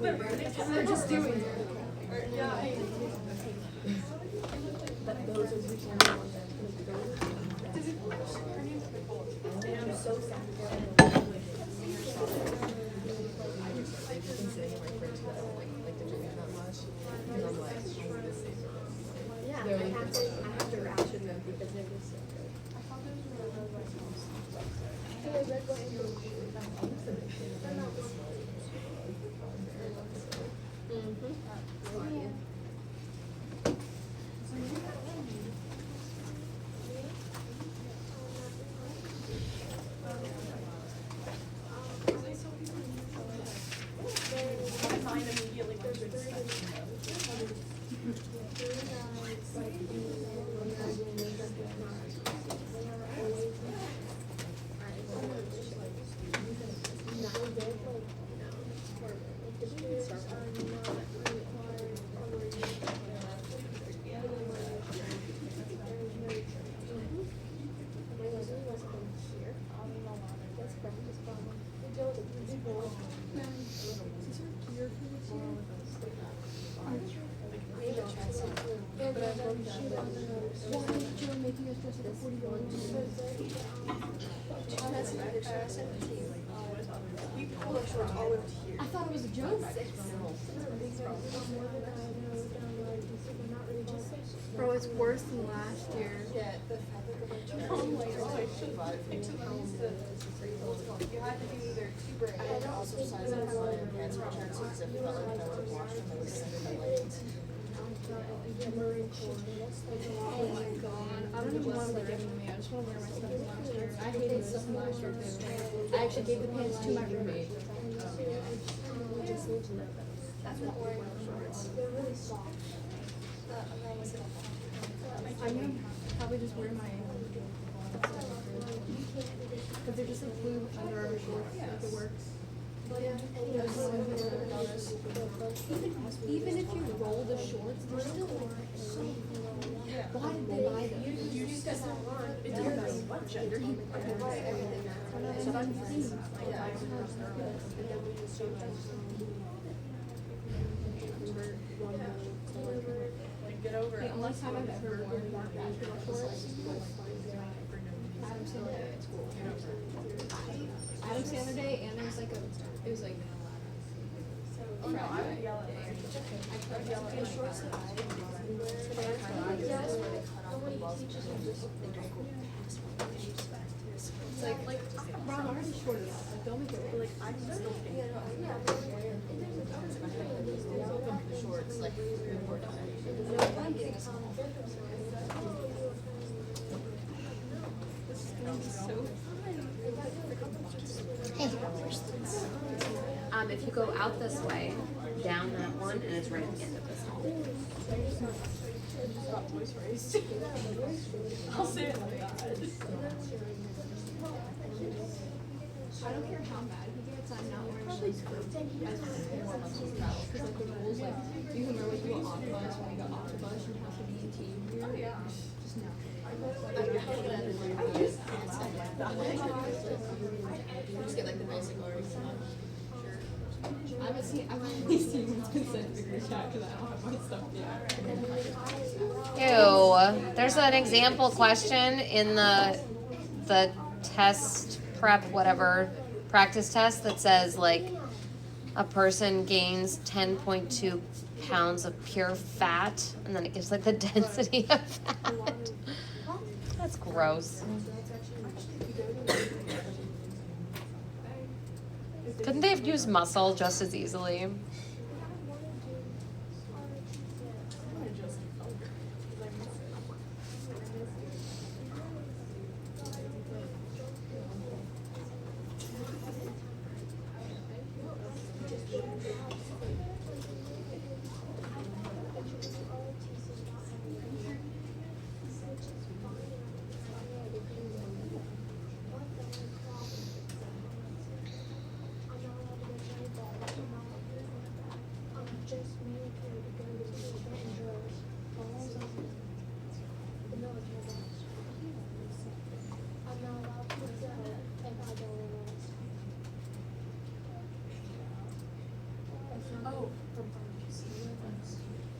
They're just doing it. But those are the only ones that I'm so sad. Yeah, I have to ration them because they're just so good. I thought it was a joke. Bro, it's worse than last year. Oh my gosh. You had to be either too brave. I had to also size up my pants for turns because I felt like I would have washed them. I was sending my legs. Oh my god. I don't even want to like give them to me. I just want to wear my stuff from last year. I hated stuff from last year too. I actually gave the pants to my roommate. That's not wearing shorts. They're really soft. I'm gonna probably just wear my because they're just like blue Under Armour shorts. Like it works. Even if you roll the shorts, they're still so. Why did they buy them? You just got some on. It doesn't matter what gender you are. That's what I'm saying. Like, get over The it. only time I've ever worn basketball shorts, Adam Sandler Day at school. Adam Sandler Day, and it was like. Oh no, I would yell at my I would yell at my shorts that I It's like Ron already short it out. Like don't make it work. like I just don't think the shorts like 3 or 4 times. If you go out this way, down that one, and it's right at the end of this hall. I'll say it like that. I don't care how mad he gets, I'm not wearing shorts for because like the rules like you can wear what you go off the bus when you go off the bus you have to be in team. Oh yeah. Just no. I use pants that like that way. You just get like the basic orange shirt. I've only seen what's been sent to the group chat because I don't have my stuff yet. Ew. There's an example question in the test prep, whatever, practice test that says like a person gains 10.2 pounds of pure fat, and then it gives like the density of fat. That's gross. Couldn't they have used muscle just as easily?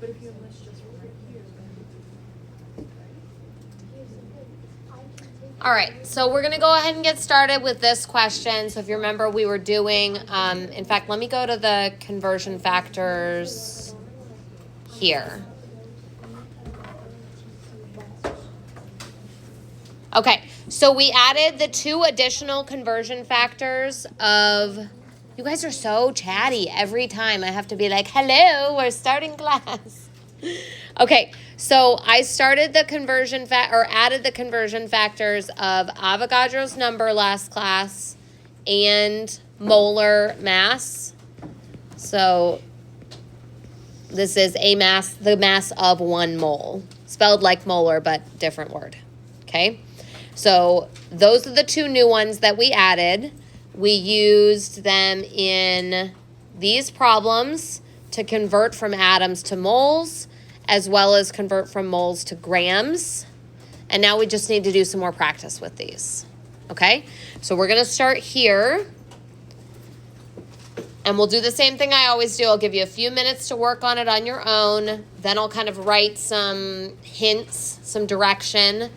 But if you enlist just from right here, All right, so we're gonna go ahead and get started with this question. So if you remember, we were doing, in fact, let me go to the conversion factors here. Okay, so we added the 2 additional conversion factors of, you guys are so chatty every time. I have to be like, hello, we're starting class. Okay, so I started the conversion added the conversion factors of Avogadro's number last class and molar mass. So this is the mass of 1 mole, spelled like molar but different word. Okay, so those are the 2 new ones that we added. We used them in these problems to convert from atoms to moles, as well as convert from moles to grams. And now we just need to do some more practice with these. Okay, so we're going to start here. And we'll do the same thing I always do. I'll give you a few minutes to work on it on your own. Then I'll kind of write some hints, some direction,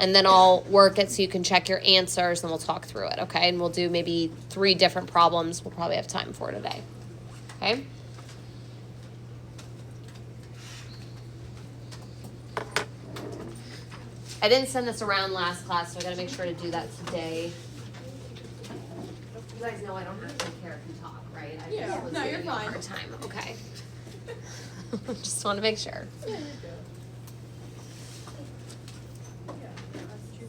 and then I'll work it so you can check your answers and we'll talk through it, okay? And we'll do maybe 3 different problems we'll probably have time for today, okay? I didn't send this around last class, so I gotta make sure to do that today. You guys know I don't actually care if you talk, right? I Yeah. just was No, you're giving you a fine. hard time, okay? Just want to make sure. yeah, you're good. Yeah, that's true.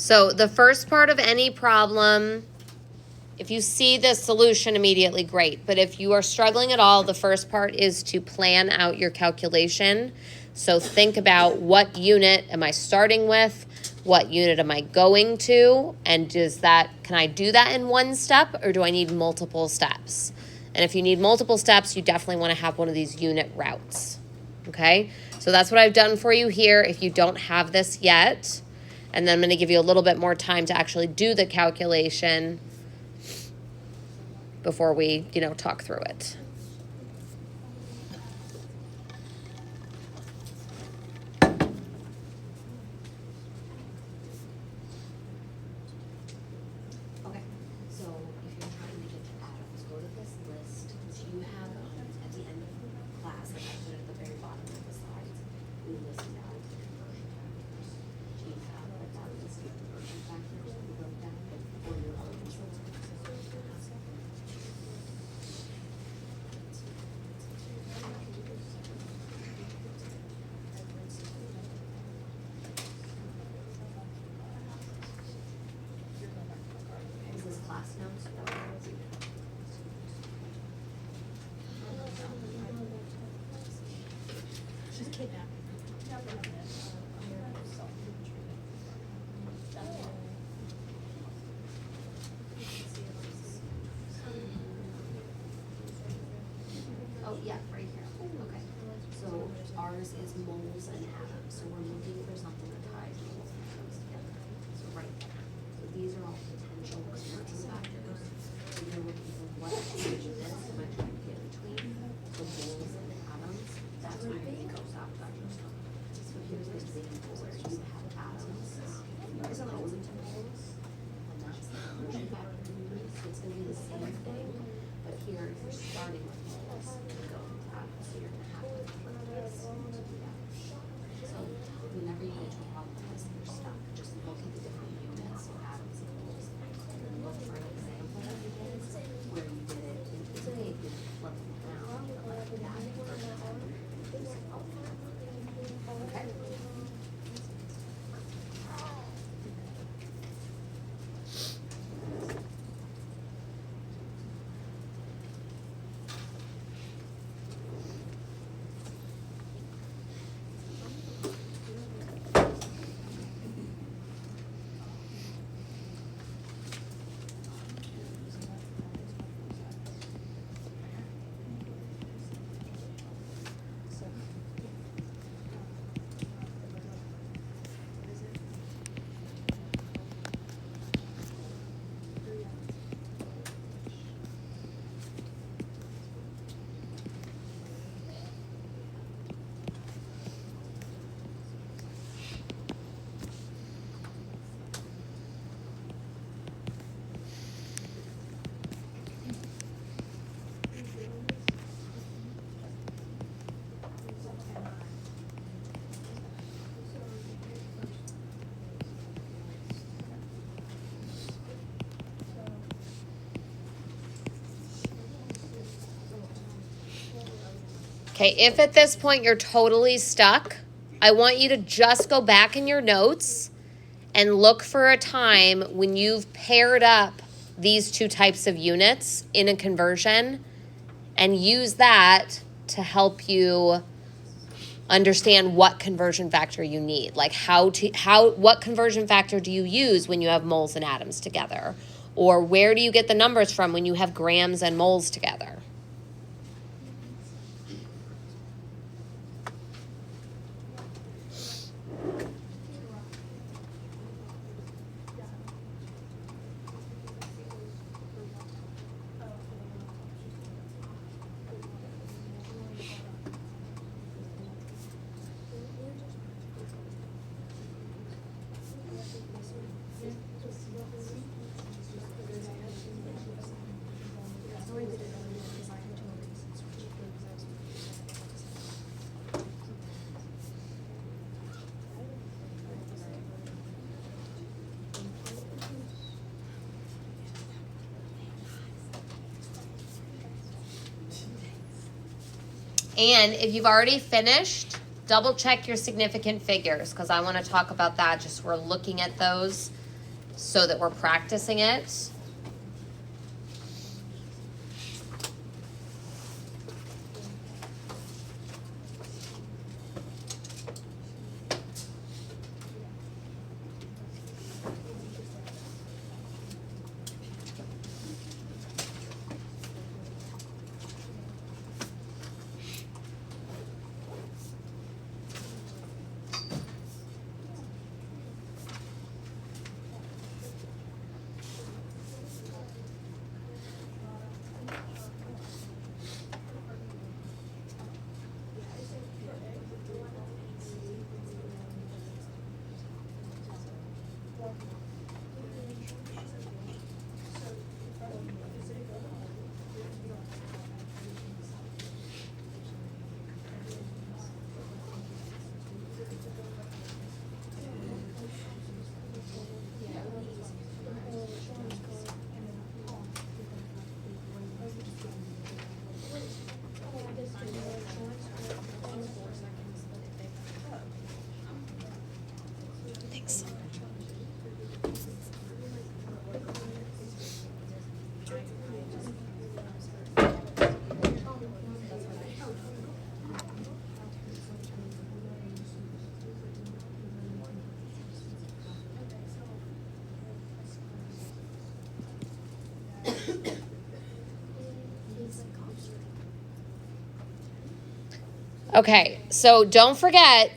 So the first part of any problem, if you see the solution immediately, great. But if you are struggling at all, the first part is to plan out your calculation. So think about what unit am I starting with? What unit am I going to? And can I do that in one step, or do I need multiple steps? And if you need multiple steps, you definitely want to have one of these unit routes. Okay? So that's what I've done for you here if you don't have this yet. And then I'm going to give you a little bit more time to actually do the calculation before we, talk through it. Okay, so if you're trying to get to atoms, go to this list. So you have at the end of class, like I put it at the very bottom of the slides, we listed out the conversion factors. So you have that list of conversion factors that we wrote down for your elements. Is this class notes? She's kidnapped. Oh, yeah, right here. Okay. So ours is moles and atoms. So we're looking for something that ties moles and atoms together. So right there. So these are all potential conversion factors. So you're looking for what percentage of this am I trying to get between the moles and atoms. That's where you go stop factors. So here's an example where you have atoms and you're going to moles. And that's the conversion factor you use. So it's going to be the same thing. But here, if you're starting with moles, you go with atoms. So you're going to have to flip this to do that. So whenever you get to a problem like this and you're stuck, just look at the different units, so atoms and moles, and look for an example where you did it. And it's okay if you flip them around, but like that conversion factor, use it all the time. Okay? Okay, if at this point you're totally stuck, I want you to just go back in your notes and look for a time when you've paired up these two types of units in a conversion and use that to help you understand what conversion factor you need. Like what conversion factor do you use when you have moles and atoms together? Or where do you get the numbers from when you have grams and moles together? And if you've already finished, double check your significant figures because I want to talk about that. Just we're looking at those so that we're practicing it. Thanks. Okay, so don't forget,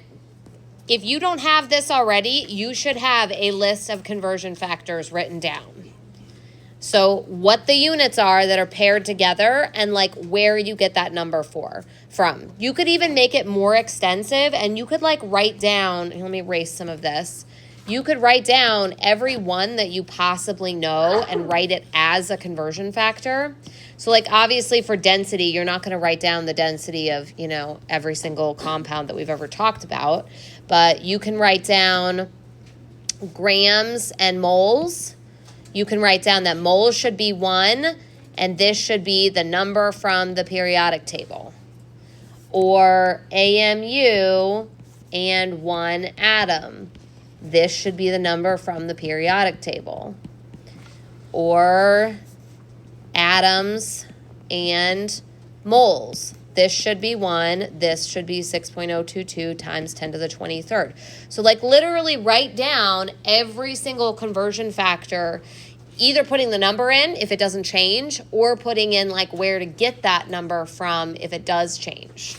if you don't have this already, you should have a list of conversion factors written down. So what the units are that are paired together and like where you get that number from. You could even make it more extensive and you could like write down, let me erase some of this. You could write down every one that you possibly know and write it as a conversion factor. So like obviously for density, you're not going to write down the density of, you know, every single compound that we've ever talked about, but you can write down grams and moles. You can write down that moles should be 1 and this should be the number from the periodic table. Or AMU and 1 atom. This should be the number from the periodic table. Or atoms and moles. This should be 1. This should be 6.022 times 10 to the 23rd. So like literally write down every single conversion factor, either putting the number in if it doesn't change or putting in like where to get that number from if it does change.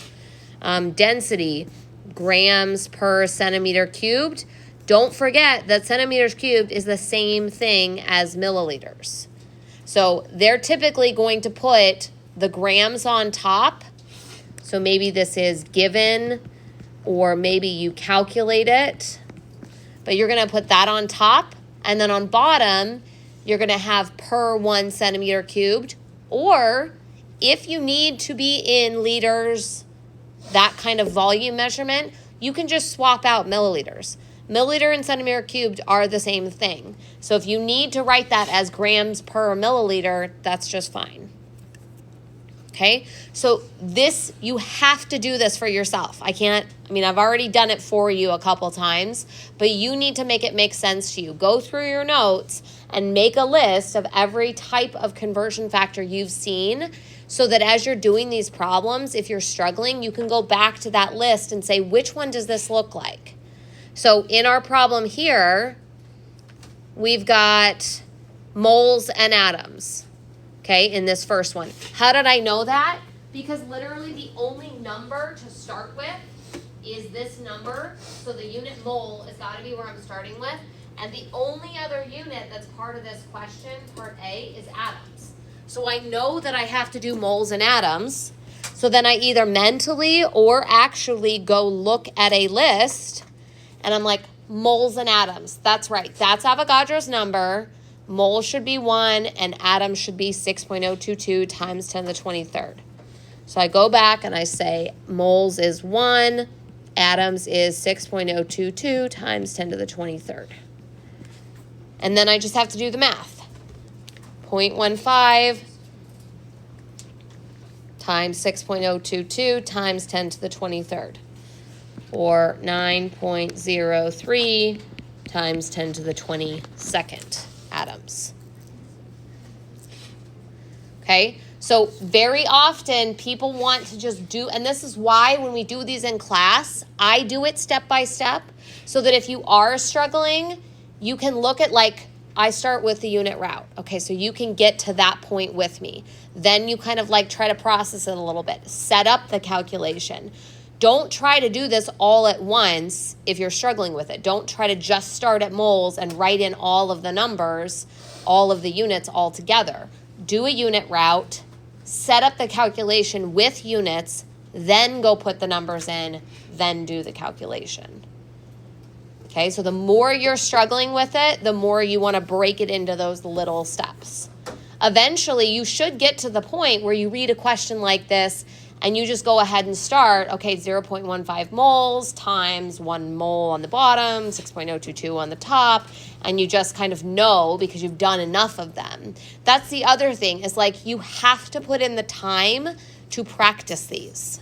Density, grams per centimeter cubed. Don't forget that centimeters cubed is the same thing as milliliters. So they're typically going to put the grams on top. So maybe this is given or maybe you calculate it. But you're going to put that on top. And then on bottom, you're going to have per 1 centimeter cubed. Or if you need to be in liters, that kind of volume measurement, you can just swap out milliliters. Milliliter and centimeter cubed are the same thing. So if you need to write that as grams per milliliter, that's just fine. Okay, so this, you have to do this for yourself. I've already done it for you a couple times, but you need to make it make sense to you. Go through your notes and make a list of every type of conversion factor you've seen so that as you're doing these problems, if you're struggling, you can go back to that list and say, which one does this look like? So in our problem here, we've got moles and atoms, okay, in this first one. How did I know that? Because literally the only number to start with is this number. So the unit mole has got to be where I'm starting with. And the only other unit that's part of this question, part A, is atoms. So I know that I have to do moles and atoms. So then I either mentally or actually go look at a list and I'm like, moles and atoms. That's right. That's Avogadro's number. Moles should be 1 and atoms should be 6.022 times 10 to the 23rd. So I go back and I say moles is 1, atoms is 6.022 times 10 to the 23rd. And then I just have to do the math. 0.15 times 6.022 times 10 to the 23rd. Or 9.03 times 10 to the 22nd atoms. Okay, so very often people want to just do, and this is why when we do these in class, I do it step by step, so that if you are struggling, you can look at, like, I start with the unit route. Okay, so you can get to that point with me. Then you kind of like try to process it a little bit. Set up the calculation. Don't try to do this all at once if you're struggling with it. Don't try to just start at moles and write in all of the numbers, all of the units all together. Do a unit route, set up the calculation with units, then go put the numbers in, then do the calculation. Okay, so the more you're struggling with it, the more you want to break it into those little steps. Eventually, you should get to the point where you read a question like this and you just go ahead and start, okay, 0.15 moles times 1 mole on the bottom, 6.022 on the top, and you just kind of know because you've done enough of them. That's the other thing, is like you have to put in the time to practice these.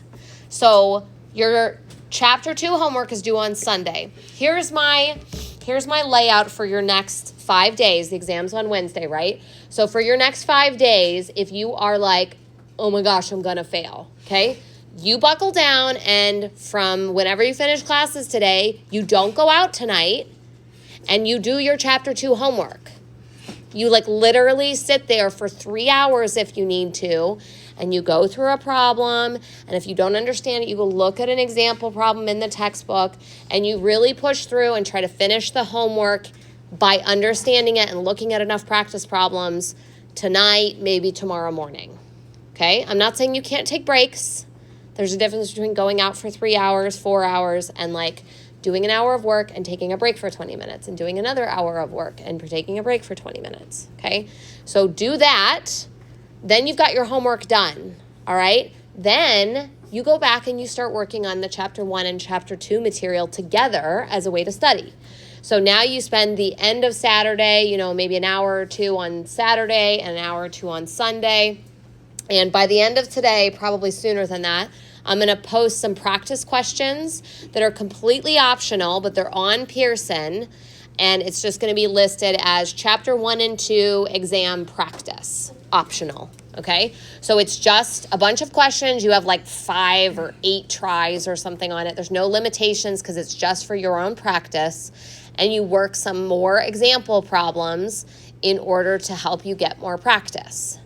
So your Chapter 2 homework is due on Sunday. Here's my layout for your next 5 days. The exam's on Wednesday, right? So for your next 5 days, if you are like, oh my gosh, I'm going to fail, okay? You buckle down, and from whenever you finish classes today, you don't go out tonight, and you do your Chapter 2 homework. You like literally sit there for 3 hours if you need to, and you go through a problem, and if you don't understand it, you go look at an example problem in the textbook, and you really push through and try to finish the homework by understanding it and looking at enough practice problems tonight, maybe tomorrow morning. Okay? I'm not saying you can't take breaks. There's a difference between going out for 3 hours, 4 hours, and like doing an hour of work and taking a break for 20 minutes, and doing another hour of work and taking a break for 20 minutes. Okay? So do that. Then you've got your homework done, all right? Then you go back and you start working on the Chapter 1 and Chapter 2 material together as a way to study. So now you spend the end of Saturday, maybe an hour or two on Saturday and an hour or two on Sunday. And by the end of today, probably sooner than that, I'm going to post some practice questions that are completely optional, but they're on Pearson. And it's just going to be listed as Chapter 1 and 2 exam practice, optional, okay? So it's just a bunch of questions. You have like 5 or 8 tries or something on it. There's no limitations because it's just for your own practice. And you work some more example problems in order to help you get more practice.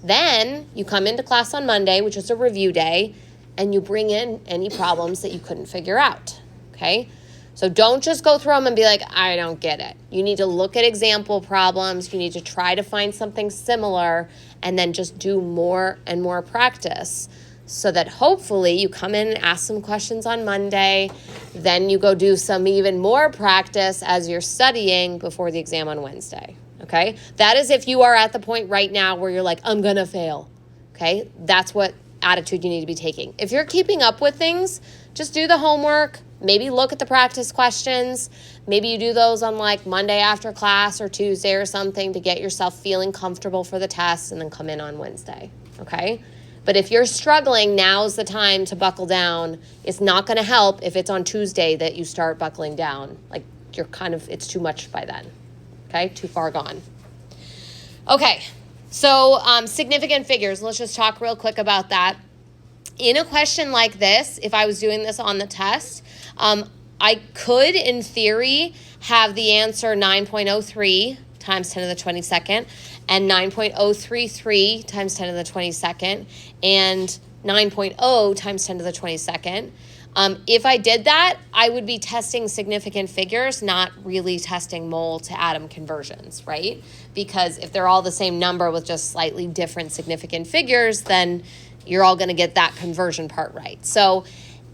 Then you come into class on Monday, which is a review day, and you bring in any problems that you couldn't figure out, okay? So don't just go through them and be like, I don't get it. You need to look at example problems. You need to try to find something similar and then just do more and more practice so that hopefully you come in and ask some questions on Monday. Then you go do some even more practice as you're studying before the exam on Wednesday, okay? That is if you are at the point right now where you're like, I'm going to fail, okay? That's what attitude you need to be taking. If you're keeping up with things, just do the homework. Maybe look at the practice questions. Maybe you do those on like Monday after class or Tuesday or something to get yourself feeling comfortable for the test, and then come in on Wednesday, okay? But if you're struggling, now's the time to buckle down. It's not going to help if it's on Tuesday that you start buckling down. Like it's too much by then, okay? Too far gone. Okay, so significant figures. Let's just talk real quick about that. In a question like this, if I was doing this on the test, I could, in theory, have the answer 9.03 times 10 to the 22nd, and 9.033 times 10 to the 22nd, and 9.0 times 10 to the 22nd. If I did that, I would be testing significant figures, not really testing mole to atom conversions, right? Because if they're all the same number with just slightly different significant figures, then you're all going to get that conversion part right. So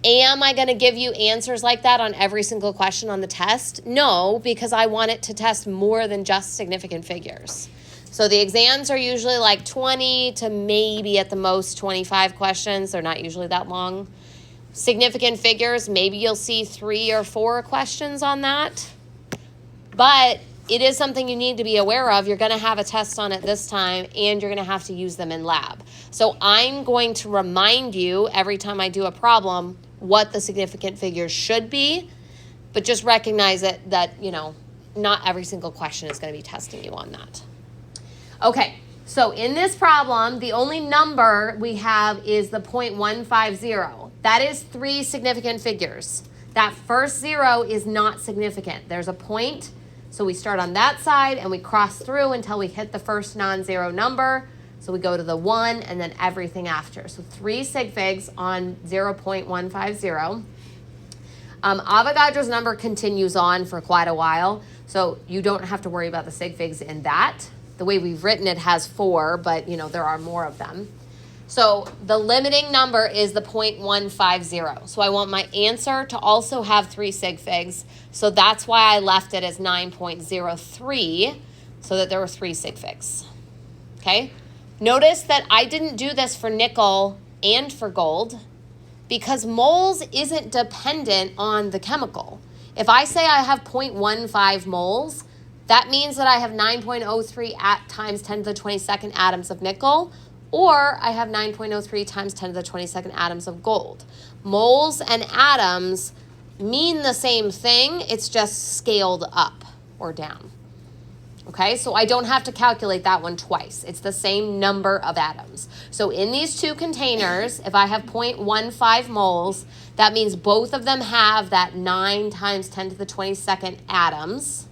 am I going to give you answers like that on every single question on the test? No, because I want it to test more than just significant figures. So the exams are usually like 20 to maybe at the most 25 questions. They're not usually that long. Significant figures, maybe you'll see 3 or 4 questions on that. But it is something you need to be aware of. You're going to have a test on it this time, and you're going to have to use them in lab. So I'm going to remind you every time I do a problem what the significant figures should be, but just recognize that not every single question is going to be testing you on that. Okay, so in this problem, the only number we have is the 0.150. That is 3 significant figures. That first 0 is not significant. There's a point, so we start on that side and we cross through until we hit the first non-zero number. So we go to the 1 and then everything after. So 3 sig figs on 0.150. Avogadro's number continues on for quite a while, so you don't have to worry about the sig figs in that. The way we've written it has 4, but there are more of them. So the limiting number is the 0.150. So I want my answer to also have 3 sig figs. So that's why I left it as 9.03, so that there were 3 sig figs. Okay? Notice that I didn't do this for nickel and for gold because moles isn't dependent on the chemical. If I say I have 0.15 moles, that means that I have 9.03 times 10 to the 22nd atoms of nickel, or I have 9.03 times 10 to the 22nd atoms of gold. Moles and atoms mean the same thing, it's just scaled up or down. Okay, so I don't have to calculate that one twice. It's the same number of atoms. So in these 2 containers, if I have 0.15 moles, that means both of them have that 9 times 10 to the 22nd atoms.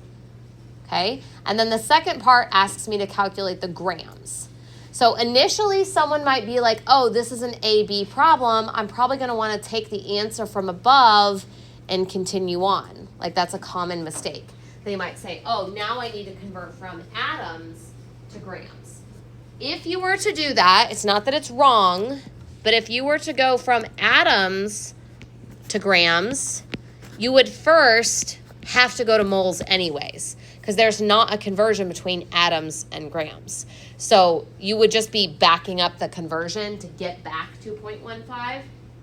Okay, and then the second part asks me to calculate the grams. So initially someone might be like, oh, this is an A-B problem. I'm probably going to want to take the answer from above and continue on. Like that's a common mistake. They might say, oh, now I need to convert from atoms to grams. If you were to do that, it's not that it's wrong, but if you were to go from atoms to grams, you would first have to go to moles anyways, because there's not a conversion between atoms and grams. So you would just be backing up the conversion to get back to 0.15.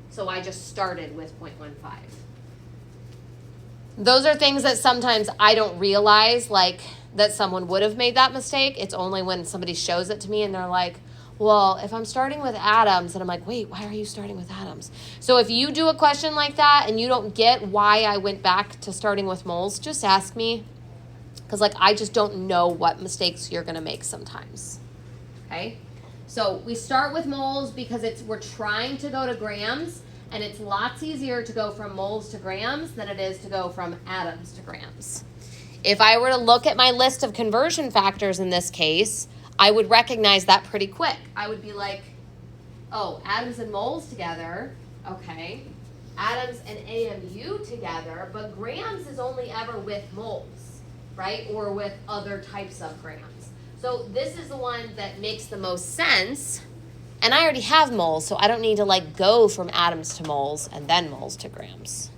So I just started with 0.15. Those are things that sometimes I don't realize, like that someone would have made that mistake. It's only when somebody shows it to me and they're like, well, if I'm starting with atoms, and I'm like, wait, why are you starting with atoms? So if you do a question like that and you don't get why I went back to starting with moles, just ask me. Because I just don't know what mistakes you're going to make sometimes. Okay? So we start with moles because we're trying to go to grams. And it's lots easier to go from moles to grams than it is to go from atoms to grams. If I were to look at my list of conversion factors in this case, I would recognize that pretty quick. I would be like, oh, atoms and moles together, okay. Atoms and AMU together, but grams is only ever with moles, right? Or with other types of grams. So this is the one that makes the most sense. And I already have moles, so I don't need to go from atoms to moles and then moles to grams.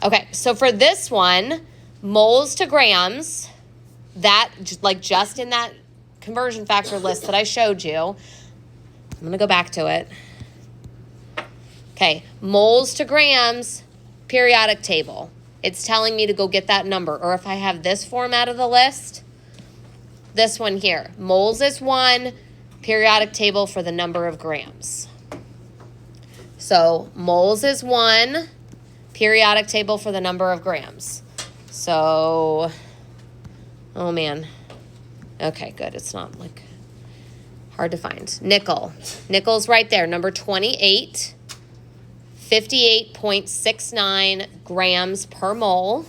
Okay, so for this one, moles to grams, that just in that conversion factor list that I showed you, I'm going to go back to it. Okay, moles to grams, periodic table. It's telling me to go get that number. Or if I have this format of the list, this one here, moles is 1, periodic table for the number of grams. So moles is 1, periodic table for the number of grams. So, oh man. Okay, good. It's not hard to find. Nickel. Nickel's right there, number 28, 58.69 grams per mole.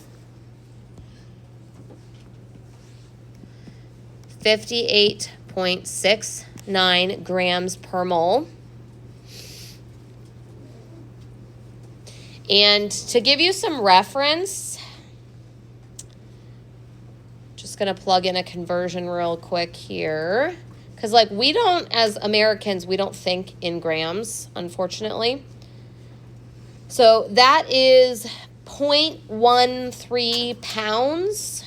58.69 grams per mole. And to give you some reference, just going to plug in a conversion real quick here. Because we don't, as Americans, we don't think in grams, unfortunately. So that is 0.13 pounds.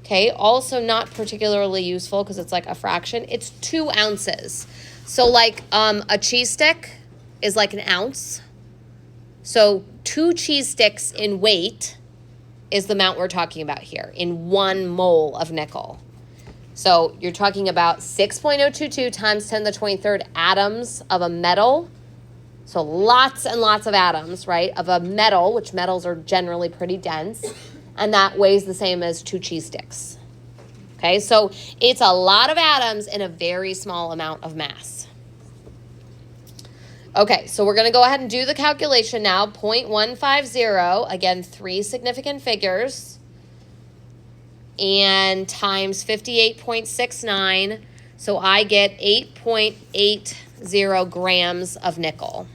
Okay, also not particularly useful because it's a fraction. It's 2 ounces. So a cheese stick is an ounce. So 2 cheese sticks in weight is the amount we're talking about here in 1 mole of nickel. So you're talking about 6.022 times 10 to the 23rd atoms of a metal. So lots and lots of atoms, right, of a metal, which metals are generally pretty dense. and that weighs the same as 2 cheese sticks. Okay, so it's a lot of atoms in a very small amount of mass. Okay, so we're going to go ahead and do the calculation now. 0.150, again, 3 significant figures, and times 58.69, so I get 8.80 grams of nickel.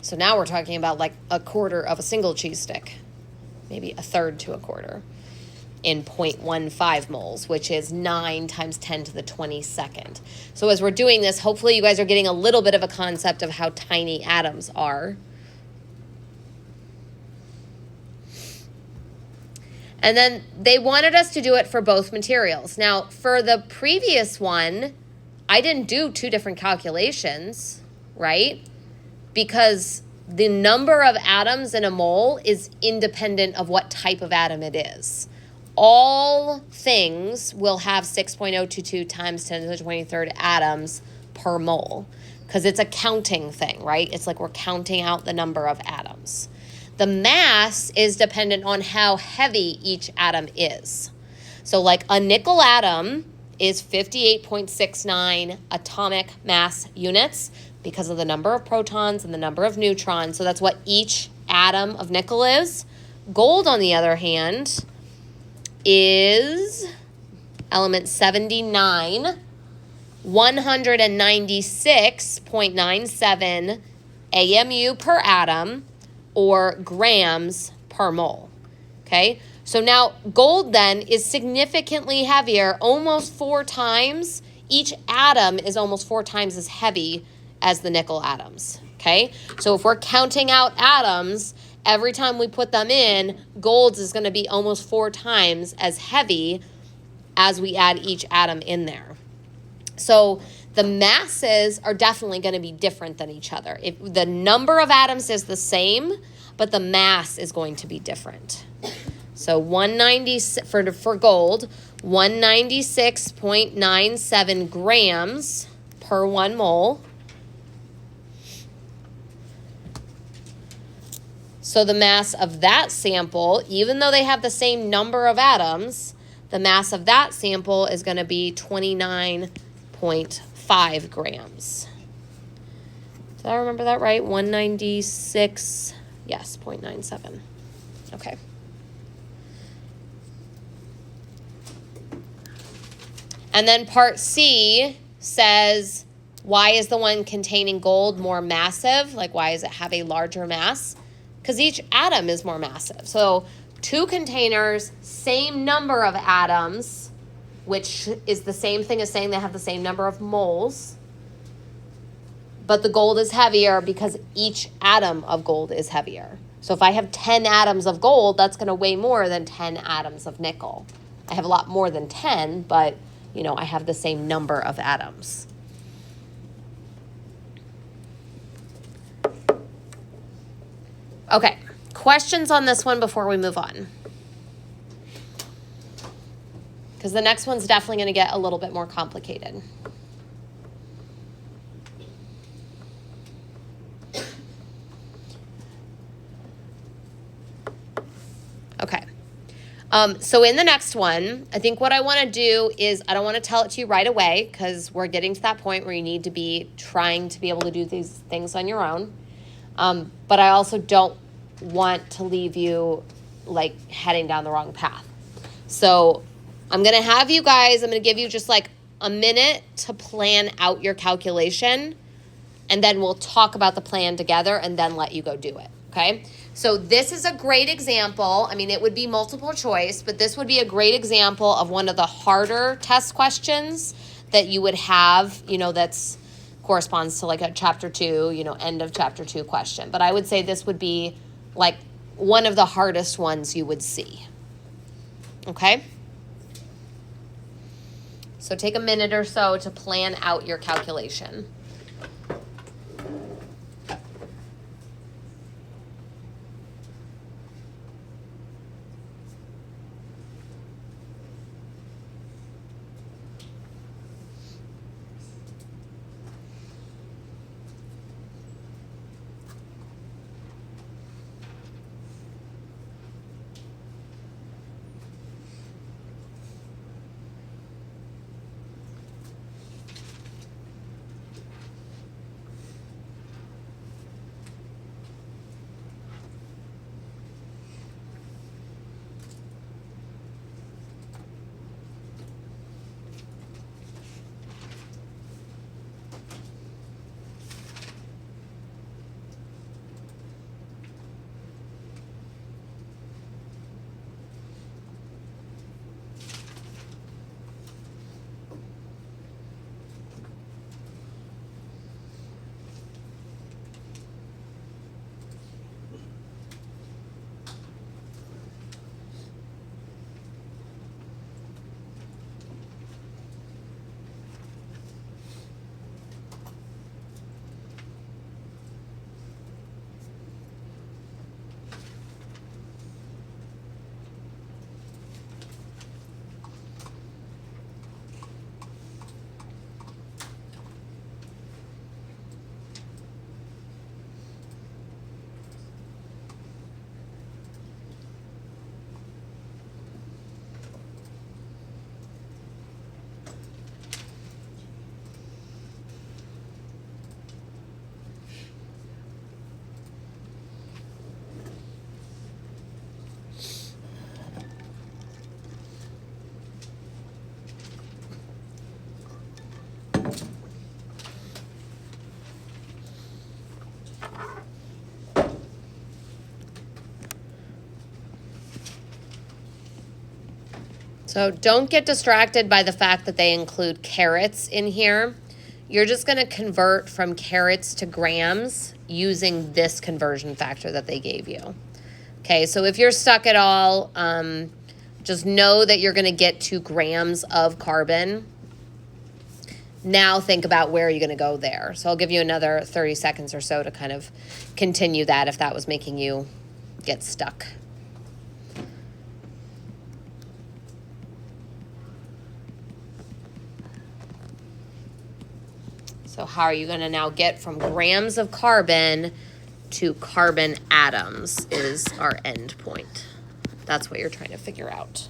So now we're talking about like a quarter of a single cheese stick, maybe a third to a quarter, in 0.15 moles, which is 9 times 10 to the 22nd. So as we're doing this, hopefully you guys are getting a little bit of a concept of how tiny atoms are. And then they wanted us to do it for both materials. Now, for the previous one, I didn't do 2 different calculations, right? Because the number of atoms in a mole is independent of what type of atom it is. All things will have 6.022 times 10 to the 23rd atoms per mole, because it's a counting thing, right? It's like we're counting out the number of atoms. The mass is dependent on how heavy each atom is. So like a nickel atom is 58.69 atomic mass units because of the number of protons and the number of neutrons. So that's what each atom of nickel is. Gold, on the other hand, is element 79, 196.97 AMU per atom, or grams per mole. Okay, so now gold then is significantly heavier, almost 4 times. Each atom is almost 4 times as heavy as the nickel atoms. Okay, so if we're counting out atoms, every time we put them in, gold is going to be almost 4 times as heavy as we add each atom in there. So the masses are definitely going to be different than each other. If the number of atoms is the same, but the mass is going to be different. So 190 for gold, 196.97 grams per 1 mole. So the mass of that sample, even though they have the same number of atoms, the mass of that sample is going to be 29.5 grams. Did I remember that right? 196, yes, 0.97. Okay. And then part C says, why is the one containing gold more massive? Like, why does it have a larger mass? Because each atom is more massive. So 2 containers, same number of atoms, which is the same thing as saying they have the same number of moles. But the gold is heavier because each atom of gold is heavier. So if I have 10 atoms of gold, that's going to weigh more than 10 atoms of nickel. I have a lot more than 10, but, you know, I have the same number of atoms. Okay, questions on this one before we move on? Because the next one's definitely going to get a little bit more complicated. Okay. So in the next one, I think what I want to do is, I don't want to tell it to you right away because we're getting to that point where you need to be trying to be able to do these things on your own. But I also don't want to leave you like heading down the wrong path. So I'm going to have you guys, I'm going to give you just like a minute to plan out your calculation, and then we'll talk about the plan together and then let you go do it. Okay. So this is a great example. I mean, it would be multiple choice, but this would be a great example of one of the harder test questions that you would have, you know, that's corresponds to like a chapter 2, you know, end of chapter 2 question. But I would say this would be like one of the hardest ones you would see. Okay? So take a minute or so to plan out your calculation. So don't get distracted by the fact that they include carats in here. You're just going to convert from carats to grams using this conversion factor that they gave you. Okay, so if you're stuck at all, just know that you're going to get 2 grams of carbon. Now think about where you're going to go there. So I'll give you another 30 seconds or so to kind of continue that if that was making you get stuck. So how are you going to now get from grams of carbon to carbon atoms is our end point. That's what you're trying to figure out.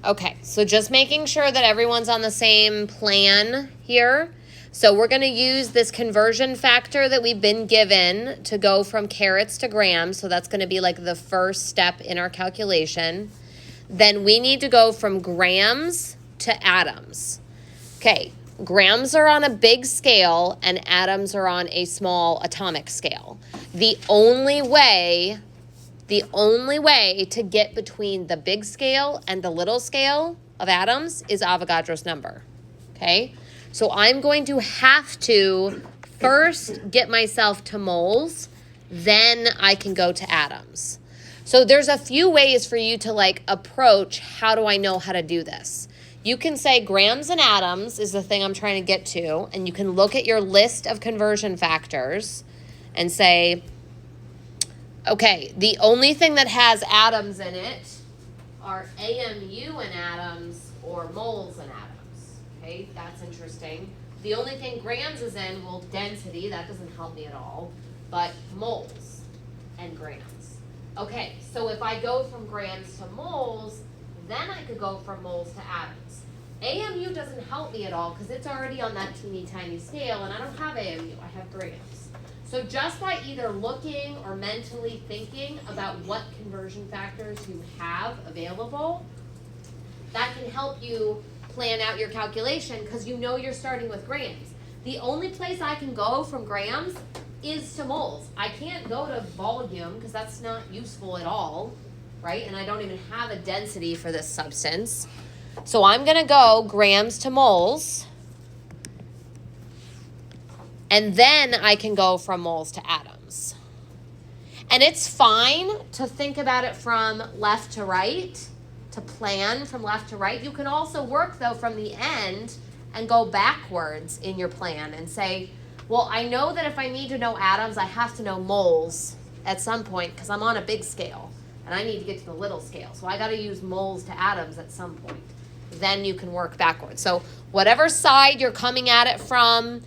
Okay, so just making sure that everyone's on the same plan here. So we're going to use this conversion factor that we've been given to go from carats to grams. So that's going to be like the first step in our calculation. Then we need to go from grams to atoms. Okay, grams are on a big scale and atoms are on a small atomic scale. The only way to get between the big scale and the little scale of atoms is Avogadro's number, okay? So I'm going to have to first get myself to moles, then I can go to atoms. So there's a few ways for you to like approach how do I know how to do this. You can say grams and atoms is the thing I'm trying to get to, and you can look at your list of conversion factors and say, okay, the only thing that has atoms in it are AMU in atoms or moles in atoms. Okay, that's interesting. The only thing grams is in, well, density, that doesn't help me at all, but moles and grams. Okay, so if I go from grams to moles, then I could go from moles to atoms. AMU doesn't help me at all because it's already on that teeny tiny scale, and I don't have AMU, I have grams. So just by either looking or mentally thinking about what conversion factors you have available, that can help you plan out your calculation because you know you're starting with grams. The only place I can go from grams is to moles. I can't go to volume because that's not useful at all, right? And I don't even have a density for this substance. So I'm going to go grams to moles. And then I can go from moles to atoms. And it's fine to think about it from left to right, to plan from left to right. You can also work, though, from the end and go backwards in your plan and say, well, I know that if I need to know atoms, I have to know moles at some point because I'm on a big scale and I need to get to the little scale. So I got to use moles to atoms at some point. Then you can work backwards. So whatever side you're coming at it from,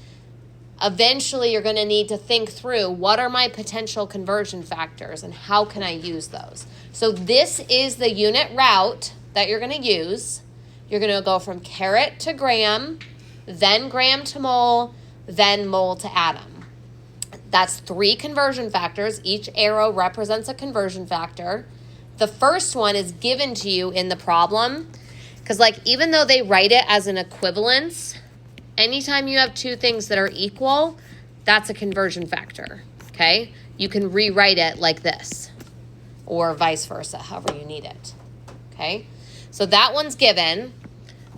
eventually you're going to need to think through what are my potential conversion factors and how can I use those. So this is the unit route that you're going to use. You're going to go from carat to gram, then gram to mole, then mole to atom. That's 3 conversion factors. Each arrow represents a conversion factor. The first one is given to you in the problem because like even though they write it as an equivalence, anytime you have 2 things that are equal, that's a conversion factor, okay? You can rewrite it like this or vice versa, however you need it, okay? So that one's given.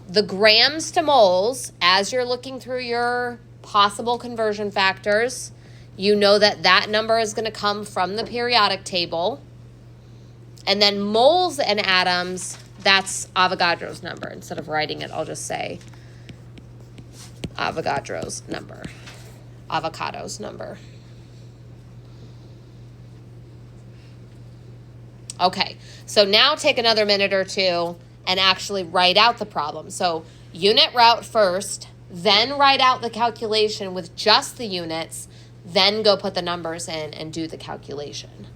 The grams to moles, as you're looking through your possible conversion factors, you know that that number is going to come from the periodic table. And then moles and atoms, that's Avogadro's number. Instead of writing it, I'll just say Avogadro's number. Avocado's number. Okay, so now take another minute or two and actually write out the problem. So unit route first, then write out the calculation with just the units, then go put the numbers in and do the calculation.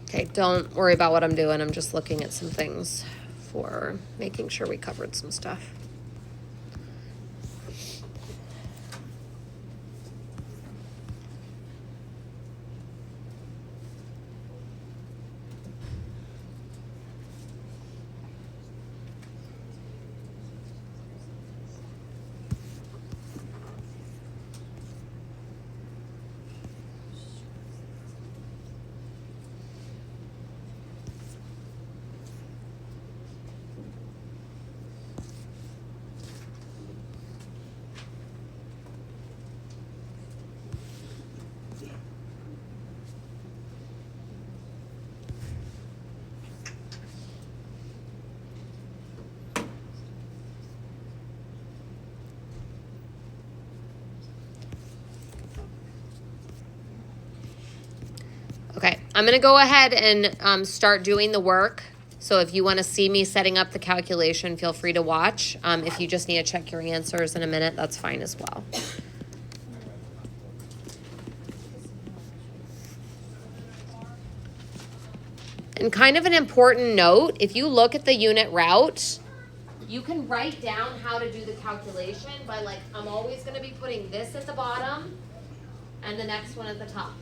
Okay, don't worry about what I'm doing. I'm just looking at some things for making sure we covered some stuff. Okay, I'm going to go ahead and start doing the work. So if you want to see me setting up the calculation, feel free to watch. If you just need to check your answers in a minute, that's fine as well. And kind of an important note, if you look at the unit route, you can write down how to do the calculation by like, I'm always going to be putting this at the bottom and the next one at the top.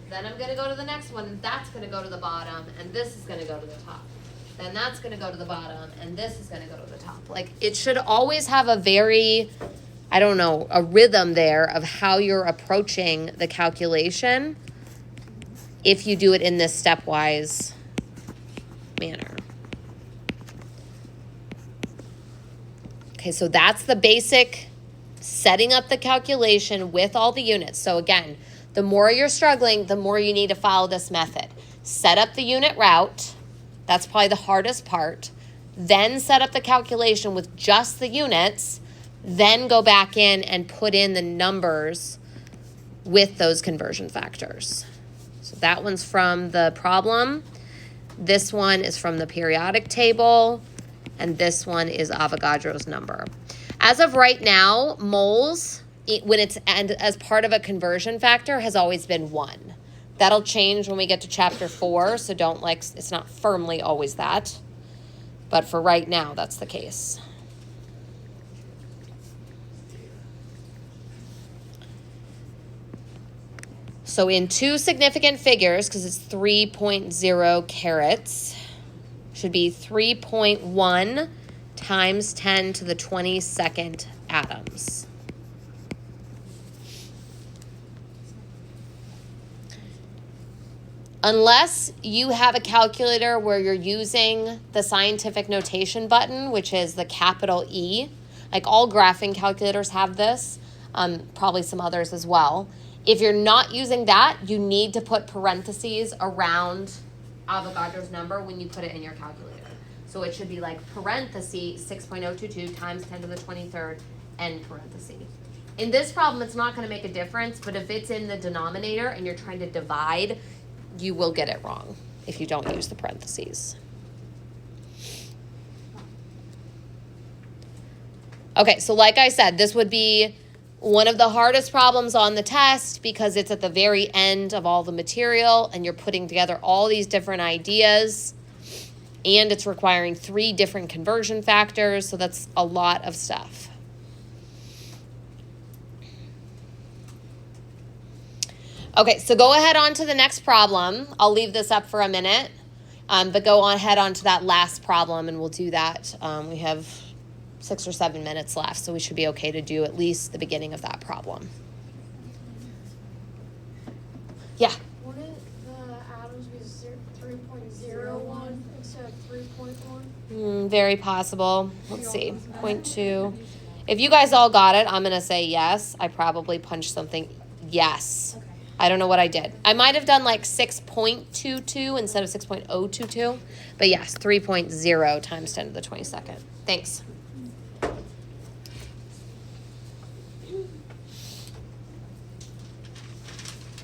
Then I'm going to go to the next one, and that's going to go to the bottom, and this is going to go to the top. Then that's going to go to the bottom, and this is going to go to the top. Like, it should always have a very, I don't know, a rhythm there of how you're approaching the calculation if you do it in this stepwise manner. Okay, so that's the basic setting up the calculation with all the units. So again, the more you're struggling, the more you need to follow this method. Set up the unit route. That's probably the hardest part. Then set up the calculation with just the units. Then go back in and put in the numbers with those conversion factors. So that one's from the problem. This one is from the periodic table. And this one is Avogadro's number. As of right now, moles, when it's and as part of a conversion factor, has always been 1. That'll change when we get to chapter 4, so don't it's not firmly always that. But for right now, that's the case. So in 2 significant figures, because it's 3.0 carats, should be 3.1 times 10 to the 22nd atoms. Unless you have a calculator where you're using the scientific notation button, which is the capital E, like all graphing calculators have this, probably some others as well. If you're not using that, you need to put parentheses around Avogadro's number when you put it in your calculator. So it should be like parenthesis 6.022 times 10 to the 23rd, end parenthesis. In this problem, it's not gonna make a difference, but if it's in the denominator and you're trying to divide, you will get it wrong if you don't use the parentheses. Okay, so like I said, this would be one of the hardest problems on the test because it's at the very end of all the material and you're putting together all these different ideas and it's requiring 3 different conversion factors, so that's a lot of stuff. Okay, so go ahead on to the next problem. I'll leave this up for a minute, but go on ahead on to that last problem and we'll do that. We have 6 or 7 minutes left, so we should be okay to do at least the beginning of that problem. Yeah? Wouldn't the atoms be 3.01 instead of 3.1? Very possible. Let's see, 0.2. If you guys all got it, I'm going to say yes. I probably punched something. Yes. Okay. I don't know what I did. I might have done like 6.22 instead of 6.022. But yes, 3.0 times 10 to the 22nd. Thanks.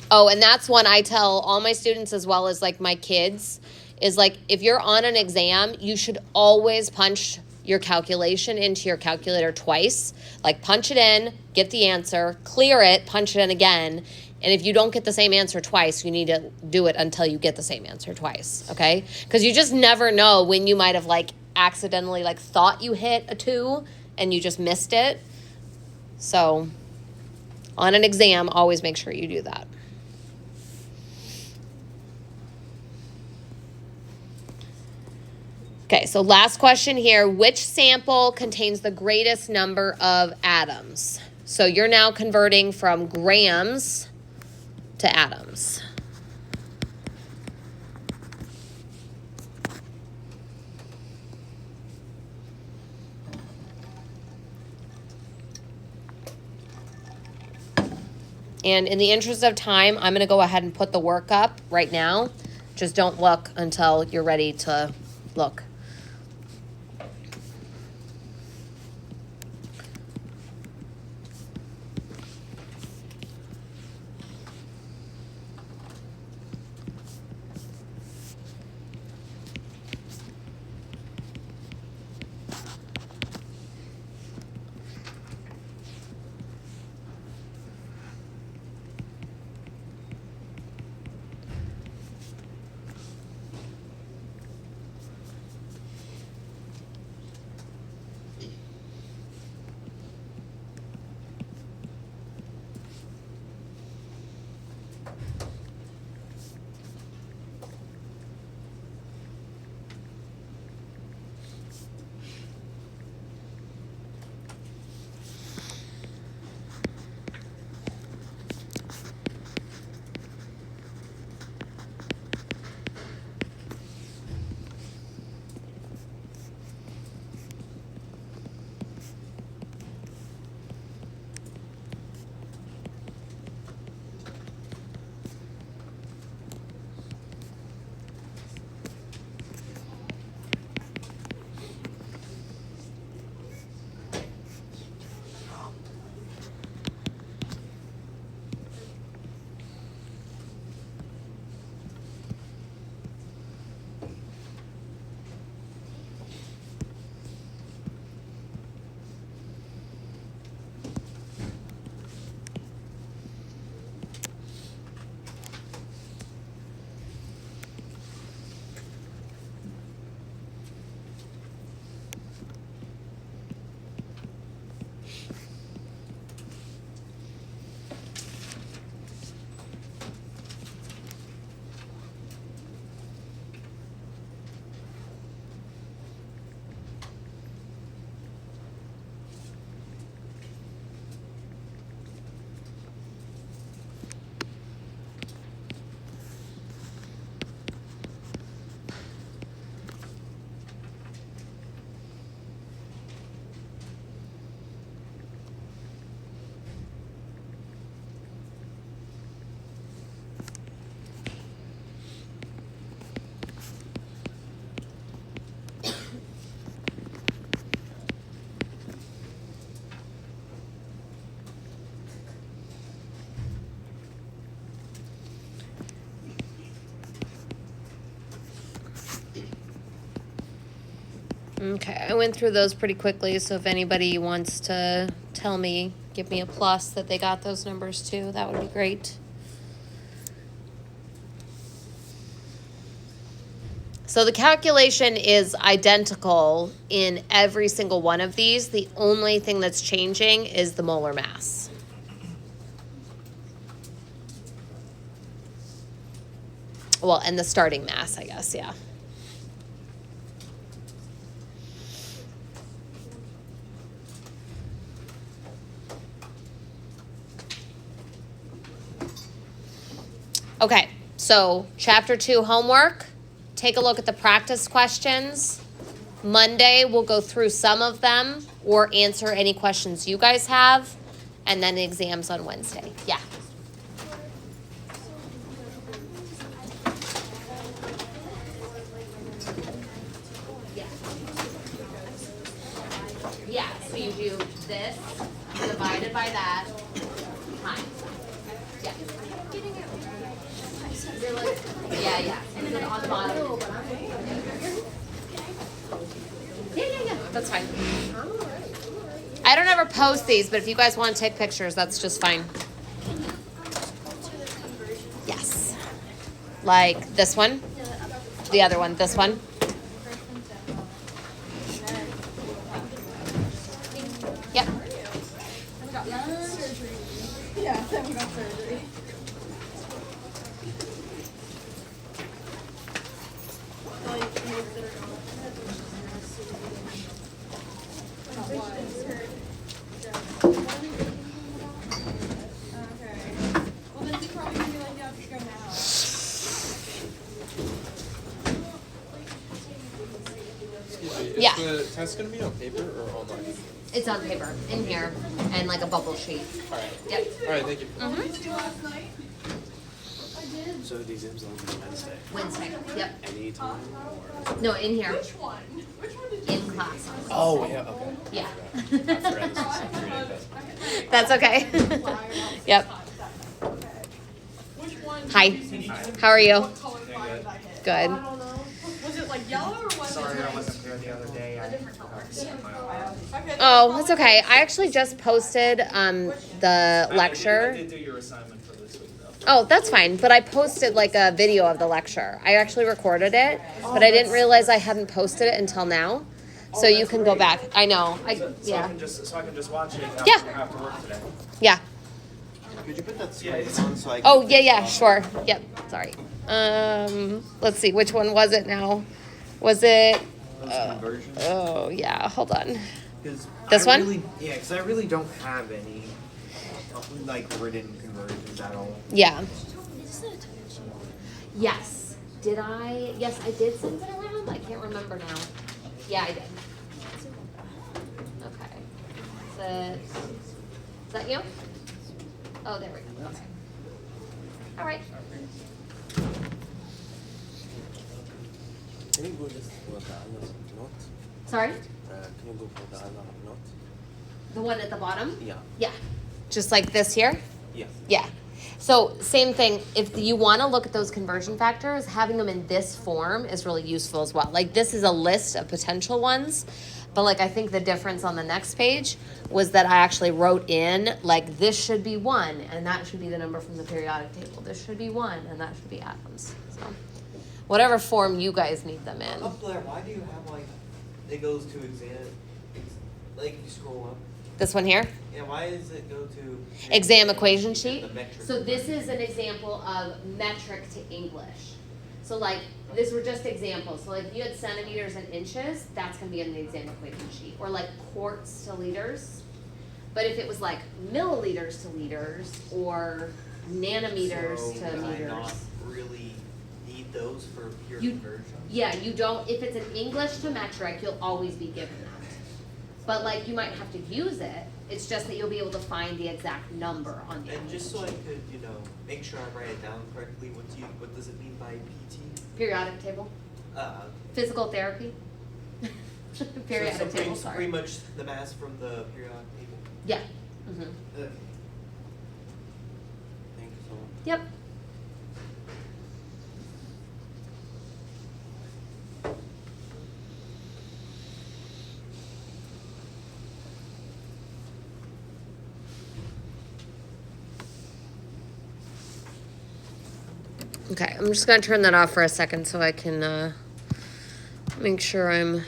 Oh, and that's one I tell all my students as well as like my kids is like if you're on an exam, you should always punch your calculation into your calculator twice. Like punch it in, get the answer, clear it, punch it in again. And if you don't get the same answer twice, you need to do it until you get the same answer twice, okay? Because you just never know when you might have like accidentally like thought you hit a 2 and you just missed it. So on an exam, always make sure you do that. Okay, so last question here. Which sample contains the greatest number of atoms? So you're now converting from grams to atoms. And in the interest of time, I'm going to go ahead and put the work up right now. Just don't look until you're ready to look. Okay, I went through those pretty quickly, so if anybody wants to tell me, give me a plus that they got those numbers too, that would be great. So the calculation is identical in every single one of these. The only thing that's changing is the molar mass. Well, and the starting mass, I guess, yeah. Okay, so chapter 2 homework. Take a look at the practice questions. Monday, we'll go through some of them or answer any questions you guys have. And then the exams on Wednesday. Yeah. Yeah, so you do this divided by that times. Yeah. You're like, yeah. Is it on the bottom? Yeah. That's fine. I don't ever post these, but if you guys want to take pictures, that's just fine. Yes. Like this one, the other one, this one. Yep. Yeah, then we got surgery. Yeah. Is the test going to be on paper or online? It's on paper in here and like a bubble sheet. All right. Yep. All right, thank you. So the exams on Wednesday. Wednesday. Yep. Any time? No, in here. Which one? Which one did you In class. Oh yeah, okay. Yeah. I forgot this is a 3-day test. That's okay. Yep. Which one? Hi. did you use? How are you? What color fire did I hit? Good. I don't know. Was it like yellow or was Sorry, it I wasn't there the other day. I different color? Okay. Oh, that's okay. I actually just posted the I lecture. did do your assignment for this week though. Oh, that's fine. But I posted like a video of the lecture. I actually recorded it, but I didn't realize I hadn't posted it until now. So you can go back. I know. So I Yeah. can just watch it Yeah. after work today. Yeah. Could you put that slide on so I can? Oh, yeah, sure. Yep. Sorry. Let's see. Which one was it now? Was it? Those conversions? Oh, yeah. Hold on. 'Cause This I one? Really, yeah, because I really don't have any like written conversions at all. Yeah. Yes. Did I? Yes, I did send it around. I can't remember now. Yeah, I did. Okay. Is that you? Oh, there we go. Okay. All right. Can you go just for the other note? Sorry? Can you go for the other note? The one at the bottom? Yeah. Yeah. Just like this here? Yeah. Yeah. So same thing, if you want to look at those conversion factors, having them in this form is really useful as well. Like this is a list of potential ones, but like I think the difference on the next page was that I actually wrote in like this should be 1 and that should be the number from the periodic table. This should be 1 and that should be atoms. So whatever form you guys need them in. Up there, why do you have like it goes to like if you scroll up? This one here? Yeah, why does it go to Exam equation sheet. The metric So this is an example of metric to English. So like, these were just examples. So like if you had centimeters and inches, that's gonna be in the exam equation sheet. Or like quarts to liters. But if it was like milliliters to liters or nanometers so to would I meters. not really need those for pure You- conversion? Yeah, you don't, if it's an English to metric, you'll always be given that. But like, you might have to use it, it's just that you'll be able to find the exact number on the And just so I equation sheet. could, make sure I write it down correctly, what does it mean by PT? Periodic table, physical therapy. Periodic so table, pretty sorry. much the mass from the periodic table. Yeah. Mhm. Okay. Thank you so much. Yep. Okay, I'm just gonna turn that off for a second so I can make sure I'm